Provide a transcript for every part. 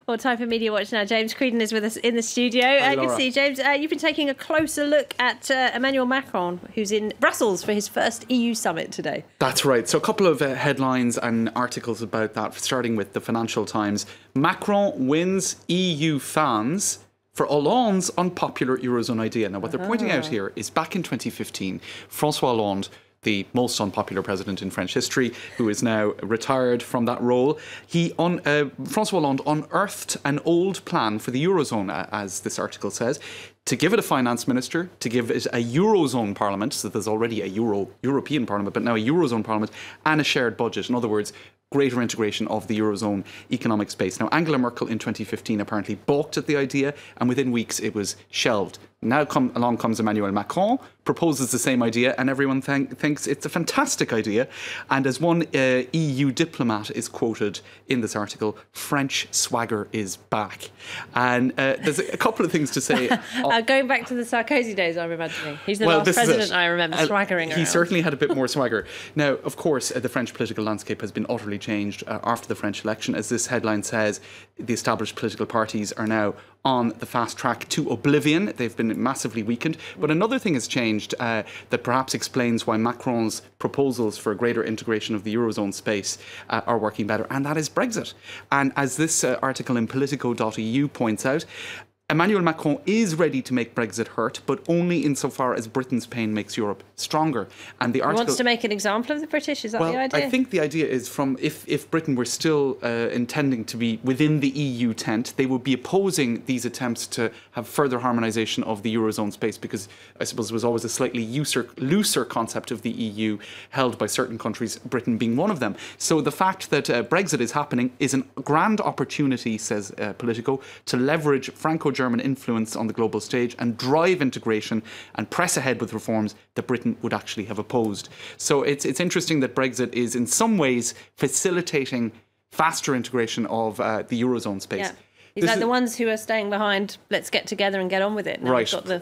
Well, time for Media Watch now. James Creedon is with us in the studio. Good to see you, James. You've been taking a closer look at Emmanuel Macron, who's in Brussels for his first EU summit today. That's right. So a couple of headlines and articles about that, starting with the Financial Times. Macron wins EU fans for Hollande's unpopular eurozone idea. Now, what they're pointing out here is back in 2015, François Hollande, the most unpopular president in French history, who is now retired from that role, François Hollande unearthed an old plan for the eurozone, as this article says, to give it a finance minister, to give it a eurozone parliament, so there's already a European parliament, but now a eurozone parliament, and a shared budget. In other words, greater integration of the eurozone economic space. Now, Angela Merkel in 2015 apparently balked at the idea, and within weeks it was shelved. Now along comes Emmanuel Macron, proposes the same idea, and everyone thinks it's a fantastic idea. And as one EU diplomat is quoted in this article, French swagger is back. And there's a couple of things to say. Going back to the Sarkozy days, I'm imagining. He's the last president I remember swaggering around. He certainly had a bit more swagger. Now, of course, the French political landscape has been utterly changed after the French election. As this headline says, the established political parties are now on the fast track to oblivion. They've been massively weakened. But another thing has changed that perhaps explains why Macron's proposals for a greater integration of the eurozone space are working better, and that is Brexit. And as this article in Politico.eu points out, Emmanuel Macron is ready to make Brexit hurt, but only insofar as Britain's pain makes Europe stronger. And the article wants to make an example of the British. Is that the idea? I think the idea is if Britain were still intending to be within the EU tent, they would be opposing these attempts to have further harmonisation of the eurozone space, because I suppose it was always a slightly looser concept of the EU held by certain countries, Britain being one of them. So the fact that Brexit is happening is a grand opportunity, says Politico, to leverage Franco-German influence on the global stage and drive integration and press ahead with reforms that Britain would actually have opposed. So it's interesting that Brexit is in some ways facilitating faster integration of the eurozone space. Yeah. He's like the ones who are staying behind, let's get together and get on with it. Now right. We've got the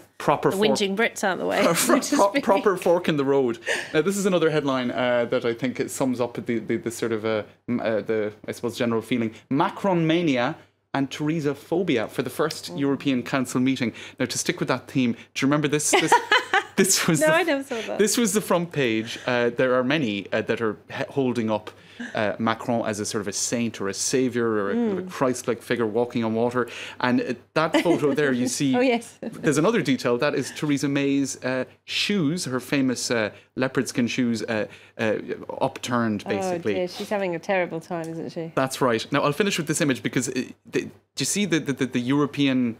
whinging Brits out of the way. Proper fork in the road. Now, this is another headline that I think it sums up the sort of, I suppose, general feeling. Macron mania and Theresa phobia for the first European Council meeting. Now, to stick with that theme, do you remember this? This was I never saw that. This was the front page. There are many that are holding up Macron as a sort of a saint or a saviour or a Christ-like figure walking on water. And that photo there, you see, oh, yes. There's another detail. That is Theresa May's shoes, her famous leopard skin shoes, upturned, basically. Oh dear, she's having a terrible time, isn't she? That's right. Now, I'll finish with this image because do you see the European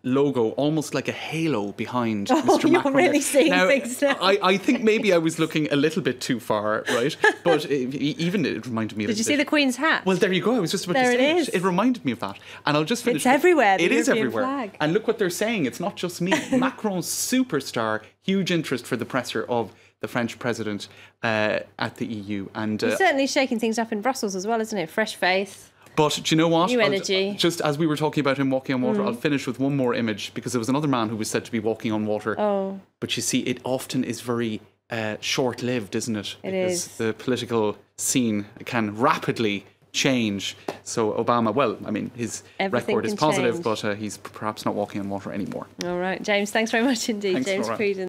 logo, almost like a halo behind Mr. Macron. You're really seeing things now. I think maybe I was looking a little bit too far, right? But even it reminded me of... Did you see the Queen's hat? Well, there you go. I was just about to say it. It reminded me of that. And I'll just finish. It's everywhere. It is everywhere. Flag. And look what they're saying. It's not just me. Macron's superstar, huge interest for the presser of the French president at the EU. And he's certainly shaking things up in Brussels as well, isn't it? Fresh face. But do you know what? New energy. Just as we were talking about him walking on water, I'll finish with one more image, because there was another man who was said to be walking on water. Oh. But you see, it often is very short-lived, isn't it? It because is. The political scene can rapidly change. So Obama, well, I mean, his record is positive, but he's perhaps not walking on water anymore. All right, James, thanks very much indeed. Thanks, James Laura. Creedon.